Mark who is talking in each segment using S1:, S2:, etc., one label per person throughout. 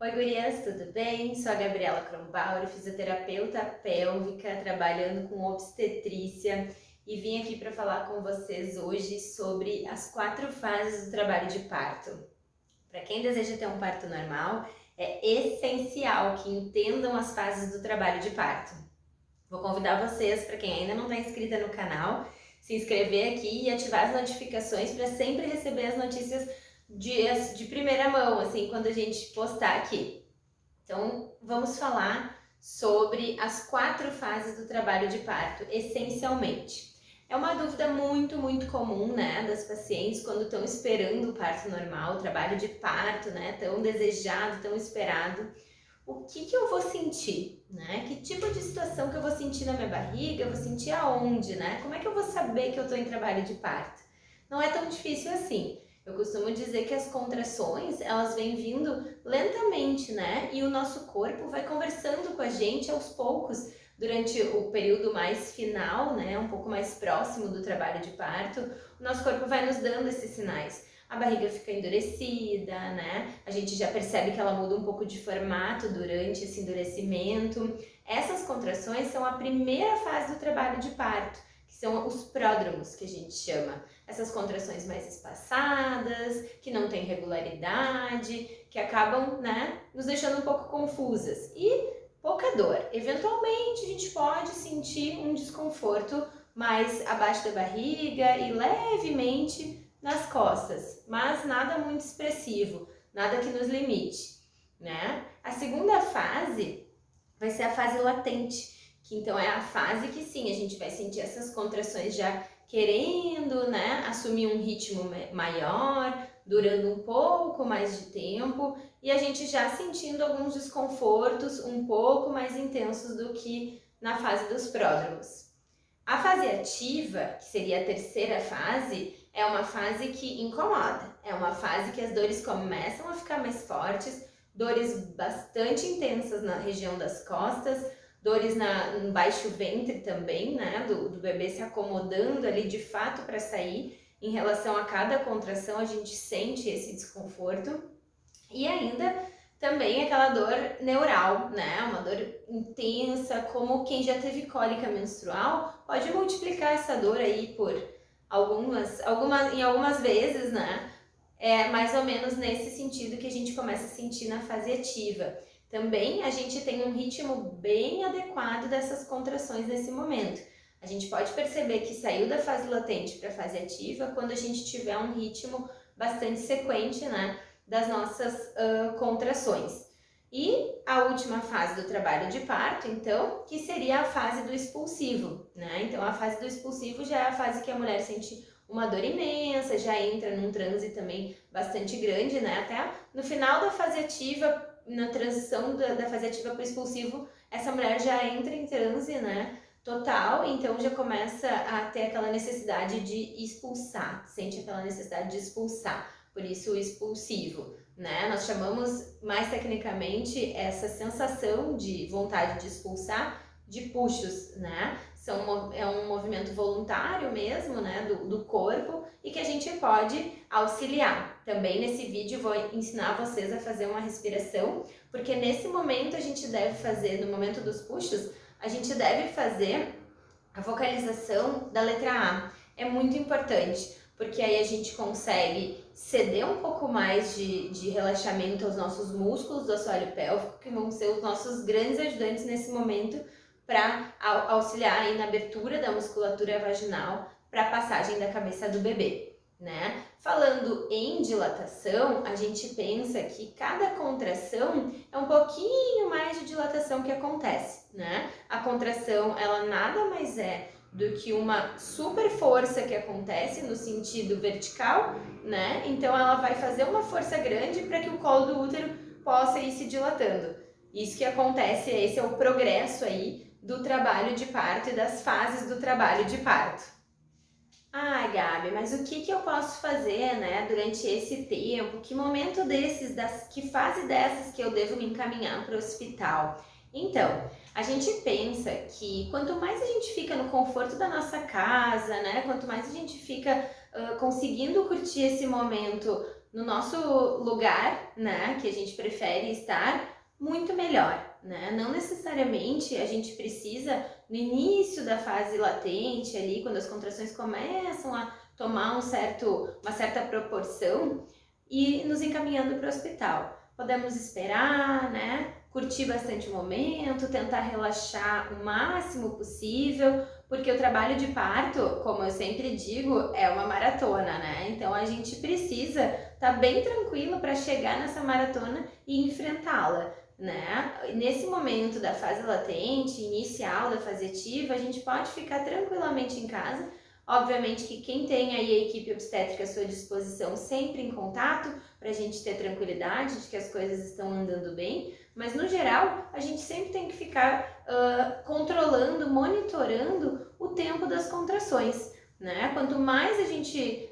S1: Oi, gurias, tudo bem? Sou a Gabriela Kronbauer, fisioterapeuta pélvica, trabalhando com obstetrícia e vim aqui para falar com vocês hoje sobre as 4 fases do trabalho de parto. Para quem deseja ter um parto normal, é essencial que entendam as fases do trabalho de parto. Vou convidar vocês, para quem ainda não está inscrita no canal, se inscrever aqui e ativar as notificações para sempre receber as notícias de primeira mão, assim, quando a gente postar aqui. Então, vamos falar sobre as 4 fases do trabalho de parto, essencialmente. É uma dúvida muito comum, né, das pacientes quando estão esperando o parto normal, o trabalho de parto, né, tão desejado, tão esperado. O que eu vou sentir, né? Que tipo de situação que eu vou sentir na minha barriga, eu vou sentir aonde, né? Como é que eu vou saber que eu tô em trabalho de parto? Não é tão difícil assim. Eu costumo dizer que as contrações, elas vêm vindo lentamente, né? E o nosso corpo vai conversando com a gente aos poucos durante o período mais final, né? Um pouco mais próximo do trabalho de parto. O nosso corpo vai nos dando esses sinais. A barriga fica endurecida, né? A gente já percebe que ela muda um pouco de formato durante esse endurecimento. Essas contrações são a primeira fase do trabalho de parto, que são os pródromos, que a gente chama. Essas contrações mais espaçadas, que não têm regularidade, que acabam, né, nos deixando um pouco confusas. E pouca dor. Eventualmente a gente pode sentir um desconforto mais abaixo da barriga e levemente nas costas, mas nada muito expressivo, nada que nos limite, né? A segunda fase vai ser a fase latente, que então é a fase que sim, a gente vai sentir essas contrações já querendo, né, assumir um ritmo maior, durando um pouco mais de tempo e a gente já sentindo alguns desconfortos um pouco mais intensos do que na fase dos pródromos. A fase ativa, que seria a terceira fase, é uma fase que incomoda. É uma fase que as dores começam a ficar mais fortes, dores bastante intensas na região das costas, dores no baixo ventre também, né, do bebê se acomodando ali de fato para sair. Em relação a cada contração, a gente sente esse desconforto. E ainda também aquela dor neural, né? Uma dor intensa, como quem já teve cólica menstrual, pode multiplicar essa dor aí por em algumas vezes, né? É mais ou menos nesse sentido que a gente começa a sentir na fase ativa. Também a gente tem um ritmo bem adequado dessas contrações nesse momento. A gente pode perceber que saiu da fase latente para a fase ativa quando a gente tiver um ritmo bastante sequente, né, das nossas contrações. E a última fase do trabalho de parto, então, que seria a fase do expulsivo, né? Então, a fase do expulsivo já é a fase que a mulher sente uma dor imensa, já entra num transe também bastante grande, né? Até no final da fase ativa, na transição da fase ativa para o expulsivo, essa mulher já entra em transe, né? Total, então já começa a ter aquela necessidade de expulsar, sente aquela necessidade de expulsar, por isso o expulsivo, né? Nós chamamos mais tecnicamente essa sensação de vontade de expulsar de puxos, né? É um movimento voluntário mesmo, né, do corpo e que a gente pode auxiliar. Também nesse vídeo vou ensinar vocês a fazer uma respiração, porque nesse momento a gente deve fazer, no momento dos puxos, a gente deve fazer a vocalização da letra A. É muito importante, porque aí a gente consegue ceder um pouco mais de relaxamento aos nossos músculos do assoalho pélvico, que vão ser os nossos grandes ajudantes nesse momento para auxiliar aí na abertura da musculatura vaginal para a passagem da cabeça do bebê. Né? Falando em dilatação, a gente pensa que cada contração é um pouquinho mais de dilatação que acontece, né? A contração, ela nada mais é do que uma super força que acontece no sentido vertical, né? Então ela vai fazer uma força grande para que o colo do útero possa ir se dilatando. Isso que acontece, esse é o progresso aí do trabalho de parto e das fases do trabalho de parto. Ai, Gabi, mas o que eu posso fazer, né, durante esse tempo? Que momento desses, que fase dessas que eu devo me encaminhar para o hospital? Então, a gente pensa que quanto mais a gente fica no conforto da nossa casa, né, quanto mais a gente fica conseguindo curtir esse momento no nosso lugar, né, que a gente prefere estar, muito melhor, né? Não necessariamente a gente precisa, no início da fase latente ali, quando as contrações começam a tomar uma certa proporção, e nos encaminhando para o hospital. Podemos esperar, né? Curtir bastante o momento, tentar relaxar o máximo possível, porque o trabalho de parto, como eu sempre digo, é uma maratona, né? Então a gente precisa estar bem tranquilo para chegar nessa maratona e enfrentá-la, né? Nesse momento da fase latente, inicial da fase ativa, a gente pode ficar tranquilamente em casa. Obviamente que quem tem aí a equipe obstétrica à sua disposição sempre em contato, para a gente ter tranquilidade de que as coisas estão andando bem, mas no geral a gente sempre tem que ficar controlando, monitorando o tempo das contrações, né? Quanto mais a gente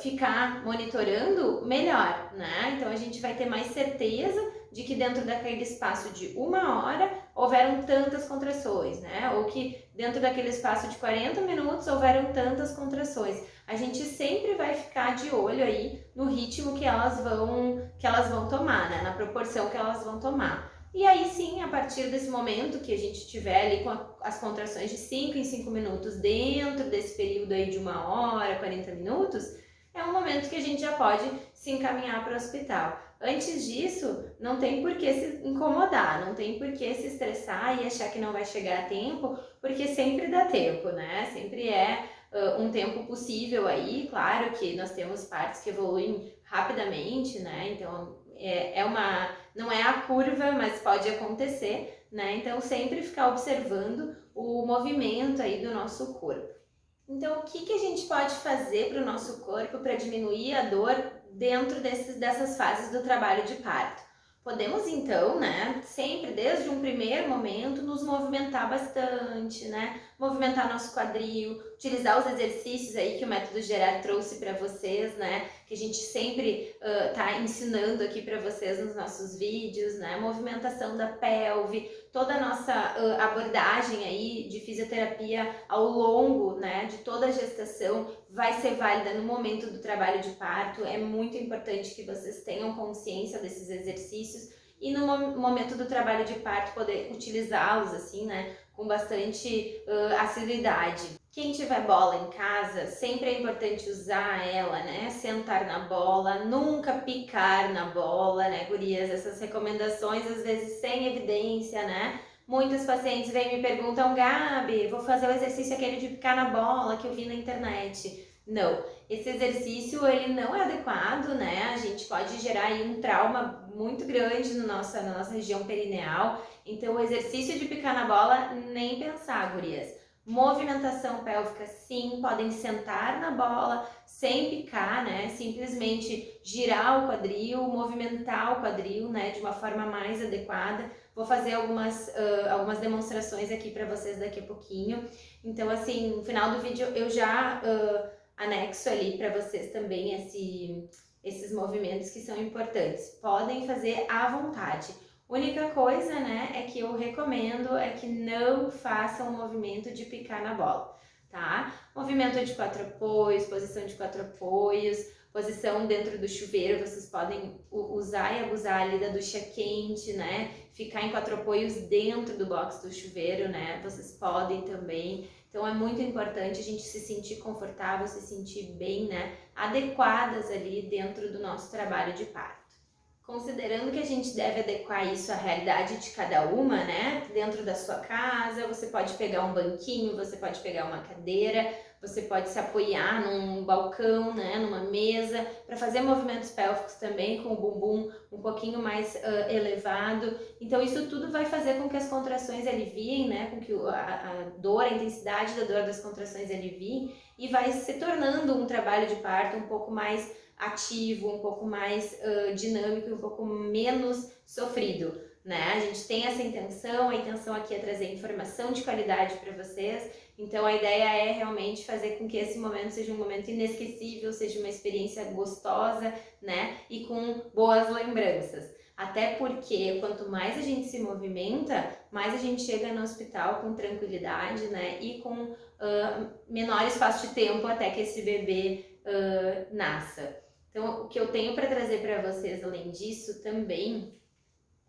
S1: ficar monitorando, melhor, né? Então a gente vai ter mais certeza de que dentro daquele espaço de 1 hora houveram tantas contrações, né? Ou que dentro daquele espaço de 40 minutos houveram tantas contrações. A gente sempre vai ficar de olho aí no ritmo que elas vão tomar, né? Na proporção que elas vão tomar. E aí sim, a partir desse momento que a gente tiver ali com as contrações de 5 em 5 minutos dentro desse período aí de 1 hora, 40 minutos, é um momento que a gente já pode se encaminhar para o hospital. Antes disso, não tem por que se incomodar, não tem por que se estressar e achar que não vai chegar a tempo, porque sempre dá tempo, né? Sempre é um tempo possível aí. Claro que nós temos partes que evoluem rapidamente, né? Então não é a curva, mas pode acontecer, né? Então sempre ficar observando o movimento aí do nosso corpo. Então, o que a gente pode fazer para o nosso corpo para diminuir a dor dentro dessas fases do trabalho de parto? Podemos então, né, sempre desde um primeiro momento, nos movimentar bastante, né? Movimentar nosso quadril, utilizar os exercícios aí que o método Gerard trouxe para vocês, né? Que a gente sempre tá ensinando aqui para vocês nos nossos vídeos, né? Movimentação da pelve, toda a nossa abordagem aí de fisioterapia ao longo, né, de toda a gestação vai ser válida no momento do trabalho de parto. É muito importante que vocês tenham consciência desses exercícios e no momento do trabalho de parto poder utilizá-los assim, né, com bastante assiduidade. Quem tiver bola em casa, sempre é importante usar ela, né? Sentar na bola, nunca picar na bola, né, gurias? Essas recomendações, às vezes, sem evidência, né? Muitos pacientes vêm e me perguntam, Gabi, vou fazer o exercício aquele de picar na bola que eu vi na internet. Não, esse exercício, ele não é adequado, né? A gente pode gerar aí um trauma muito grande na nossa região perineal. Então, o exercício de picar na bola, nem pensar, gurias. Movimentação pélvica, sim, podem sentar na bola sem picar, né? Simplesmente girar o quadril, movimentar o quadril, né? De uma forma mais adequada. Vou fazer algumas demonstrações aqui para vocês daqui a pouquinho. Então, assim, no final do vídeo eu já anexo ali para vocês também esses movimentos que são importantes. Podem fazer à vontade. Única coisa, né, é que eu recomendo é que não façam o movimento de picar na bola, tá? Movimento de 4 apoios, posição de 4 apoios, posição dentro do chuveiro, vocês podem usar e abusar ali da ducha quente, né? Ficar em 4 apoios dentro do box do chuveiro, né? Vocês podem também. Então é muito importante a gente se sentir confortável, se sentir bem, né? Adequadas ali dentro do nosso trabalho de parto. Considerando que a gente deve adequar isso à realidade de cada uma, né? Dentro da sua casa, você pode pegar um banquinho, você pode pegar uma cadeira, você pode se apoiar num balcão, né? Numa mesa, para fazer movimentos pélvicos também com o bumbum um pouquinho mais elevado. Então isso tudo vai fazer com que as contrações aliviem, né? Com que a dor, a intensidade da dor das contrações aliviem e vai se tornando um trabalho de parto um pouco mais ativo, um pouco mais dinâmico e um pouco menos sofrido, né? A gente tem essa intenção, a intenção aqui é trazer informação de qualidade para vocês, então a ideia é realmente fazer com que esse momento seja um momento inesquecível, seja uma experiência gostosa, né? E com boas lembranças. Até porque quanto mais a gente se movimenta, mais a gente chega no hospital com tranquilidade, né? E com menor espaço de tempo até que esse bebê nasça. Então, o que eu tenho para trazer para vocês, além disso, também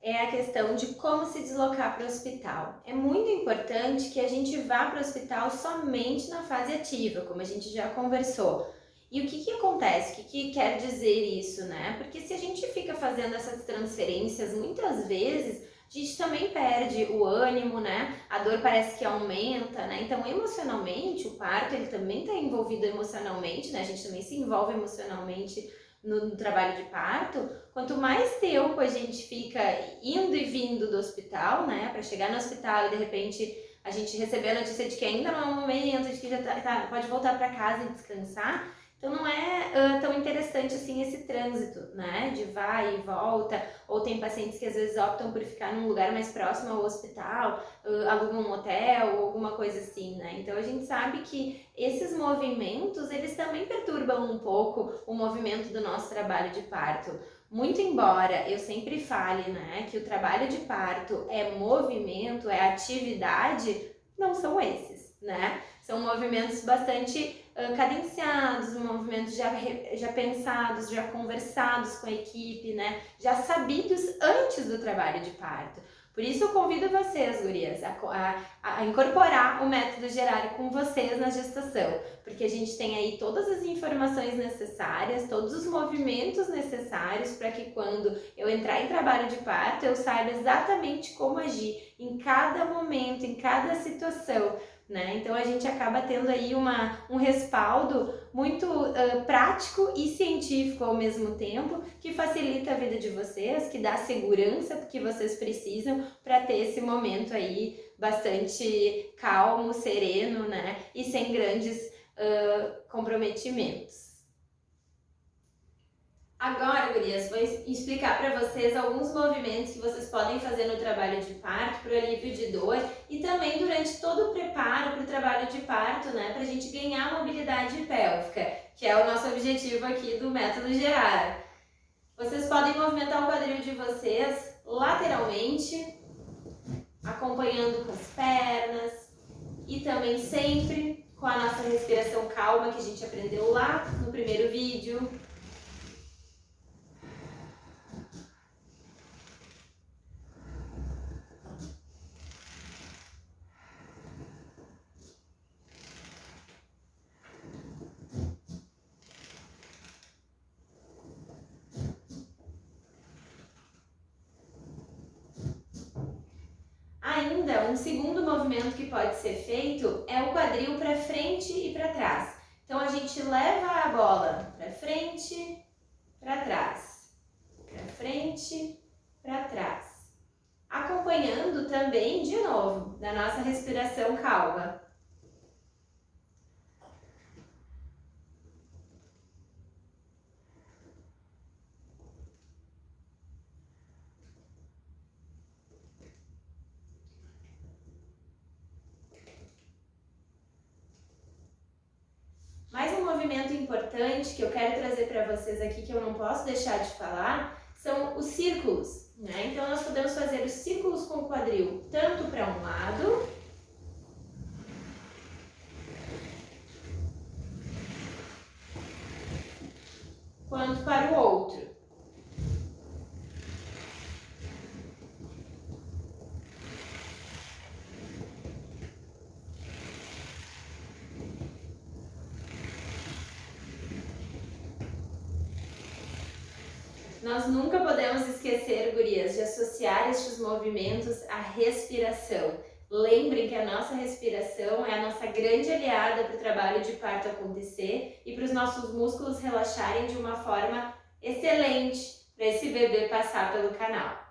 S1: é a questão de como se deslocar para o hospital. É muito importante que a gente vá para o hospital somente na fase ativa, como a gente já conversou. E o que acontece? O que quer dizer isso, né? Porque se a gente fica fazendo essas transferências muitas vezes, a gente também perde o ânimo, né? A dor parece que aumenta, né? Então, emocionalmente, o parto, ele também está envolvido emocionalmente, né? A gente também se envolve emocionalmente no trabalho de parto. Quanto mais tempo a gente fica indo e vindo do hospital, né? Para chegar no hospital e de repente a gente receber a notícia de que ainda não é o momento, de que já pode voltar para casa e descansar. Então não é tão interessante assim esse trânsito, né, de vai e volta, ou tem pacientes que às vezes optam por ficar num lugar mais próximo ao hospital, alugam um hotel ou alguma coisa assim, né, então a gente sabe que esses movimentos, eles também perturbam um pouco o movimento do nosso trabalho de parto. Muito embora eu sempre fale, né, que o trabalho de parto é movimento, é atividade, não são esses, né, são movimentos bastante cadenciados, movimentos já pensados, já conversados com a equipe, né? Já sabidos antes do trabalho de parto. Por isso eu convido vocês, gurias, a incorporar o método Gerari com vocês na gestação, porque a gente tem aí todas as informações necessárias, todos os movimentos necessários para que quando eu entrar em trabalho de parto, eu saiba exatamente como agir em cada momento, em cada situação, né? Então a gente acaba tendo aí um respaldo muito prático e científico ao mesmo tempo, que facilita a vida de vocês, que dá segurança que vocês precisam para ter esse momento aí bastante calmo, sereno, né? E sem grandes comprometimentos. Agora, gurias, vou explicar para vocês alguns movimentos que vocês podem fazer no trabalho de parto para o alívio de dor e também durante todo o preparo para o trabalho de parto, né, para a gente ganhar mobilidade pélvica, que é o nosso objetivo aqui do método Gerari. Vocês podem movimentar o quadril de vocês lateralmente, acompanhando com as pernas e também sempre com a nossa respiração calma que a gente aprendeu lá no primeiro vídeo. Ainda, um segundo movimento que pode ser feito é o quadril para frente e para trás. Então, a gente leva a bola para frente, para trás, para frente, para trás. Acompanhando também, de novo, da nossa respiração calma. Mais um movimento importante que eu quero trazer para vocês aqui, que eu não posso deixar de falar, são os círculos, né? Então, nós podemos fazer os círculos com o quadril tanto para um lado, quanto para o outro. Nós nunca podemos esquecer, gurias, de associar estes movimentos à respiração. Lembrem que a nossa respiração é a nossa grande aliada para o trabalho de parto acontecer e para os nossos músculos relaxarem de uma forma excelente para esse bebê passar pelo canal.